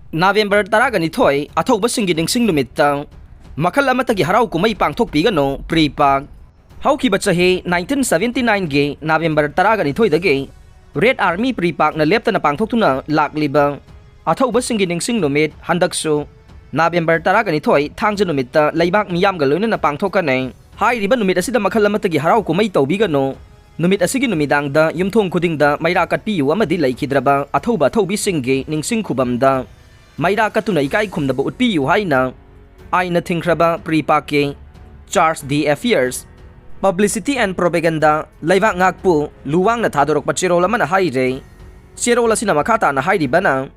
November 12 Athoubasingi Ningsing Numitta Makhal Amattagi Harao Kumhei Pangthokpiganu PREPAK Haukiba chahi 1979 ge November 12 dage Red Army PREPAK na lepta na pangthoktuna lakliba Athoubasingi Ningsing Numit handaksu November 12 thangja numitta leibak miyam ga loina na pangthokkanai hairiba numit asida Makhal Amattagi Harao Kumhei tawbiganu numit asigi numidangda yumthong khudingda maira katpiyu amadi laikhidraba Athoubasingi Ningsing khubamda Maira katuna ikai khumdaba utpiyu haina aina thingkraba PREPAK Charge the Affairs Publicity and Propaganda Laibak ngakpu luwang na thadorokpa chirol amana haire chirol asina makhata na hairibana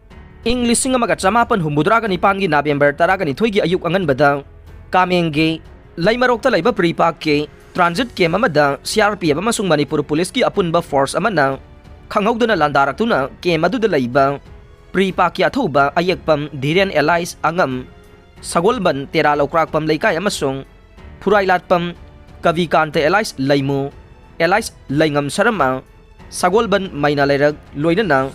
English amaga chamapan humudra nipan gi November 12 gi ayuk anganbada kamengge laimarokta laiba PREPAK transit camp amada CRPF amasung Manipur Police ki apunba force amana khanghauduna landaraktuna camp aduda laiba PREPAK Athouba ayekpam Dhiren Allies angam Sagolban Tera Lokrakpam Laikai amasung Phurailatpam Kavikante Allies Laimu Allies Laingam Sarama Sagolban Maina Lairag Loinana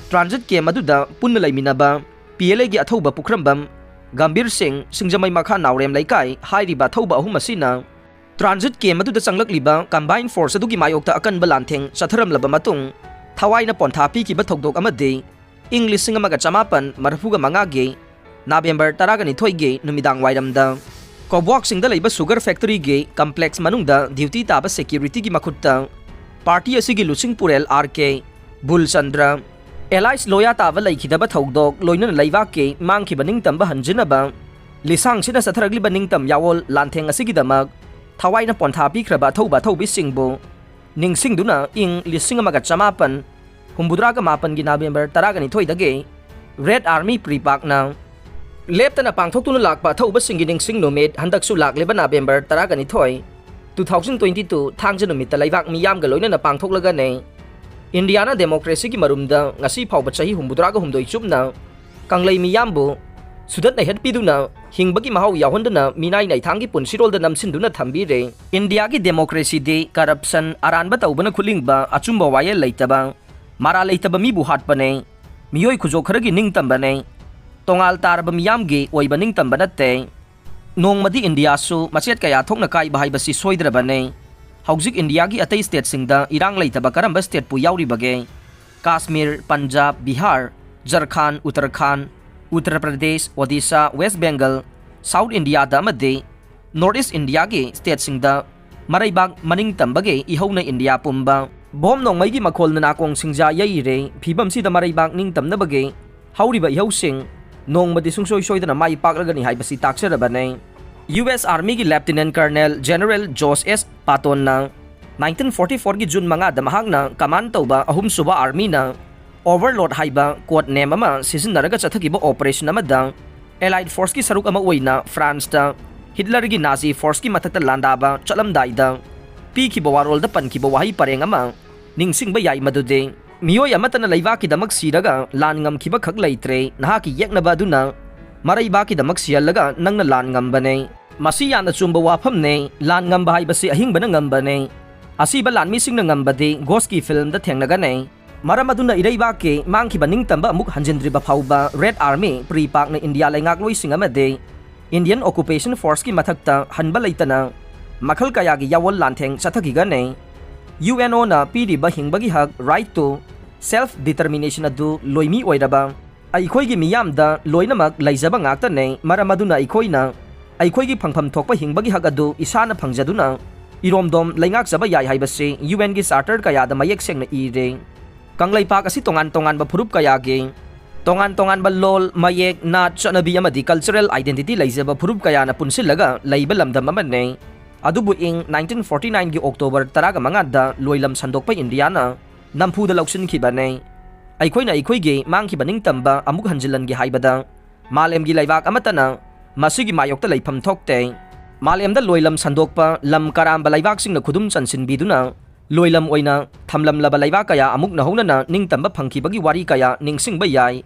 Transit Camp aduda punna laiminaba PLA gi Athouba Pukrambam Gambir Singh Singjamai Makha Naurem Laikai hairiba Athouba ahum asina Transit Camp aduda changlakliba Combined Force adugi mayokta akan balantheng satharam laba matung Thawai na ponthapi ki bathokdok amade English amaga chamapan marfuga mangage November 12 ge numidang wairamda Kobwak singda leiba sugar factory ge complex manungda duty taba security gi makhutta party asigi lusing purel RK Bulchandra Allies loya taba laikhidaba thogdok loina leiba ke mangkhiba ningtamba hanjinaba lisang sina satharagli baningtam yawol lantheng asigi damak thawai na ponthapi khraba Athoubasingi Ningsing duna ing lising amaga chamapan Humbudraga mapan gi November 12 dage Red Army PREPAK na lepta na pangthoktuna lakpa Athoubasingi Ningsing numit handaksu lakleba November 12 2022 thangja numitta laibak miyam ga loina na pangthoklaga ne Indiana democracy gi marumda ngasi phawba chahi humbudraga humdoi chupna kanglei miyambu sudat na hetpiduna hingbagi mahau yahondana minai nai thangi punsirolda namsinduna thambire India gi democracy de corruption aranba tawbana khulingba achumba wayel leitaba Mara leitaba mibu hatpane miyoi khujo kharagi ningtambane tongal tarba miyamge oiba ningtamba natte nongmadi India su machet kaya thokna kai bahai basi soidrabane hauzik India gi atai state singda irang leitaba karamba state pu yauri bage Kashmir Punjab Bihar Jharkhand Uttarakhand Uttar Pradesh Odisha West Bengal South India da amade North East India ge state singda maraibak maningtambage ihauna India pumba Bom nong mai gi makhol na nakong singja yaire phibam si da maraibak ningtamna bage hauriba ihausing nong madi sungsoi soidana mai paklagani haibasi taksarabane US Army gi Lieutenant Colonel General Josh S. Patton na 1944 gi June manga da mahakna command tawba ahum suba army na Overlord haiba code name ama sisinaraga chathagiba operation amada Allied Force ki saruk ama oina France da Hitler gi Nazi Force ki mathakta landaba chalamdai da pi ki bawarol da pan ki bawahi pareng ama ningsing ba yai madude miyoi amata na laiba ki damak siraga lan ngam ki ba khak leitre naha ki yekna ba duna marai ba ki damak sialaga nangna lan ngam bane masi yana chumba wafam ne lan ngam ba hai basi ahing bana ngam bane asi ba lan mi sing na ngam bade ghost ki film da thengna ga ne maramaduna irei ba ke mang ki baning tamba amuk hanjendri ba phauba Red Army PREPAK na India laingak loi sing amade Indian Occupation Force ki mathakta hanba leitana Makhal kaya gi yawol lantheng chathagiga ne UNO na piriba hingbagi hak right to self determination adu loimi oiraba aikhoi gi miyamda loinamak laijaba ngakta ne maramaduna aikoina aikhoi gi phangpham thokpa hingbagi hak adu isana phangjaduna iromdom laingak jaba yai haibase UN gi charter kaya da mayek sengna ire kanglaipak asi tongan ba phurup kaya ge tongan ba lol mayek na chanabi amadi cultural identity laijaba phurup kaya na punsilaga laiba lamdam amane Adubu ing 1949 gi October 15 da loilam sandokpa Indiana nampuda lauksin khibane aikoina gi mangkhiba ningtamba amuk hanjilan gi haibada malem gi laibak amatana masigi mayokta leifam thokte malem da loilam sandokpa lam karamba laibak singna khudum chansin biduna loilam oina thamlam laba laibak kaya amuk na honana ningtamba phangkhibagi wari kaya ningsing ba yai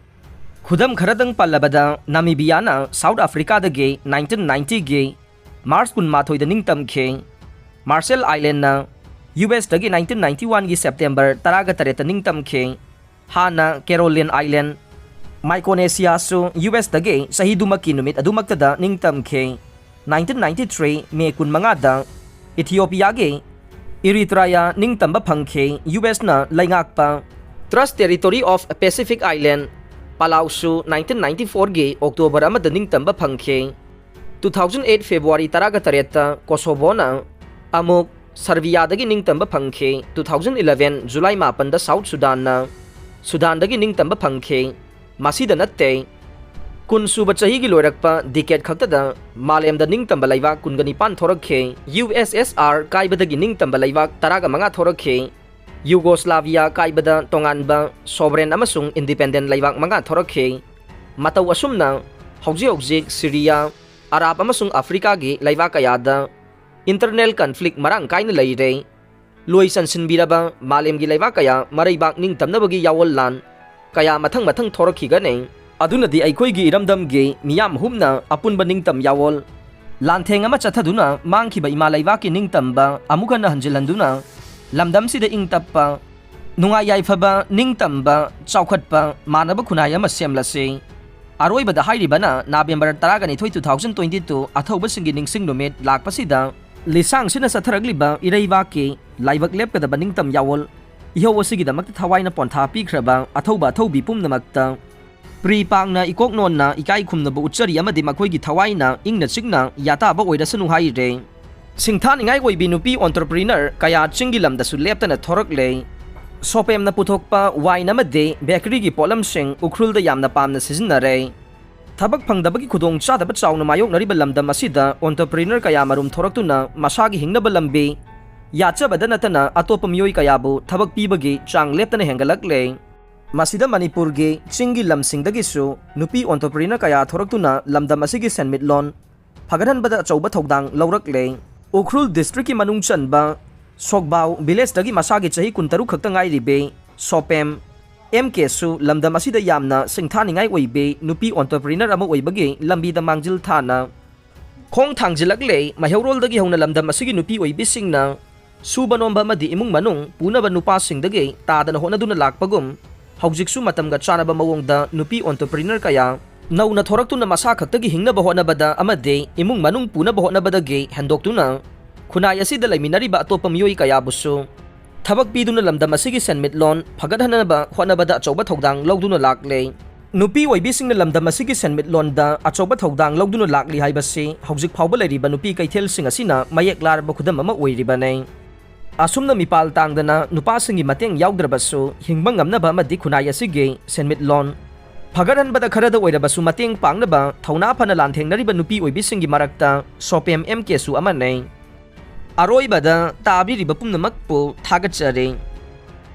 khudam kharadang pallabada Namibia na South Africa da ge 1990 ge Mars kun mathoi da ningtam khe Marshall Island na US dagi 1991 gi September 13 ningtam khe Hana Caroline Island Micronesia US dagi sahi dumaki numit adumaktada ningtamke 1993 May 15 Ethiopia ge Eritrea ningtamba phangke US na laingakpa Trust Territory of Pacific Island Palau 1994 ge October amada ningtamba phangke 2008 February 18 Kosovo na amuk Serbia dagi ningtamba phangke 2011 July 8 da South Sudan na Sudan dagi ningtamba phangke masida natte kun suba chahi gi loirakpa decade khaktada malem da ningtamba laibak kungani pan thorakhe USSR kaibada gi ningtamba laibak taraga manga thorakhe Yugoslavia kaibada tonganba sovereign amasung independent laibak manga thorakhe mataw asumna hauji Syria Arab amasung Africa gi laibak kayada internal conflict marang kaina leire loisan sinbiraba malem gi laibak kaya maraibak ningtamnabagi yawol kaya mathang thorakhi gane adunadi aikoi gi iramdam ge miyam humna apunba ningtam yawol lantheng ama chathaduna mangkhiba ima laibaki ningtamba amukana hanjilanduna lamdam sida ingtappa nungai yaifaba ningtamba chaukhatpa manaba khunai ama semlase aroibada hairibana November 12 2022 Athoubasingi Ningsing numit lakpasida lisang sina satharagliba ireibaki laibak lepkadaba ningtam yawol ihawasigi damakta thawaina pontha pikhraba athoubi pumnamakta PREPAK na ikoknon na ikai khumnaba uchari amadi makhoigi thawaina ingna chingna yataba oirasanu haire singthaningai oibi nupi entrepreneur kaya chingilamda su leptana thorakle sopem na puthokpa wine amade bakery gi polam sing ukhrulda yamna pamna sizinare thabak phangdabagi khudong chadaba chawna mayok nariba lamdam asida entrepreneur kaya marum thoraktuna masagi hingnaba lambi yachabada natana atopa miyoi kayabu thabak pibagi chang leptana hengalakle masida Manipur ge chingi lamsingdagi su nupi entrepreneur kaya thoraktuna lamdam asigi senmitlon phagaranbada chauba thodang laurakle Ukhrul district ki manung chanba Sogbau village dagi masagi chahi kuntaru khakta ngai ribe Sopem MK su lamdam asida yamna singthaningai oibe nupi entrepreneur ama oibagi lambi da mangjil thana khong thangjilakle mahaurol dagi hona lamdam asigi nupi oibe singna subanomba madi imung manung punaba nupa singdagi tadana honaduna lakpagum haujiksu matamga chanaba mawongda nupi entrepreneur kaya nauna thoraktuna masa khaktagi hingnaba honabada amade imung manung punaba honabadagi handoktuna khunai asida laiminariba atopa miyoi kaya busu thabak piduna lamdam asigi senmitlon phagadhanaba honabada achauba thodang lawduna lakle nupi oibisingna lamdam asigi senmitlon da achauba thodang lawduna lakli haibasi haujik phawba lairiba nupi kaithel sing asina mayek larba khudam ama oiriba nei asumna mipal tangdana nupasingi mateng yaugdrabasu hingbang ngamnaba amadi khunai asigi senmitlon phagaranbada kharada oirabasu mateng pangnaba thauna phana lanthengnariba nupi oibisingi marakta Sopem MK su amanei aroibada tabiriba pumnamakpu thagachare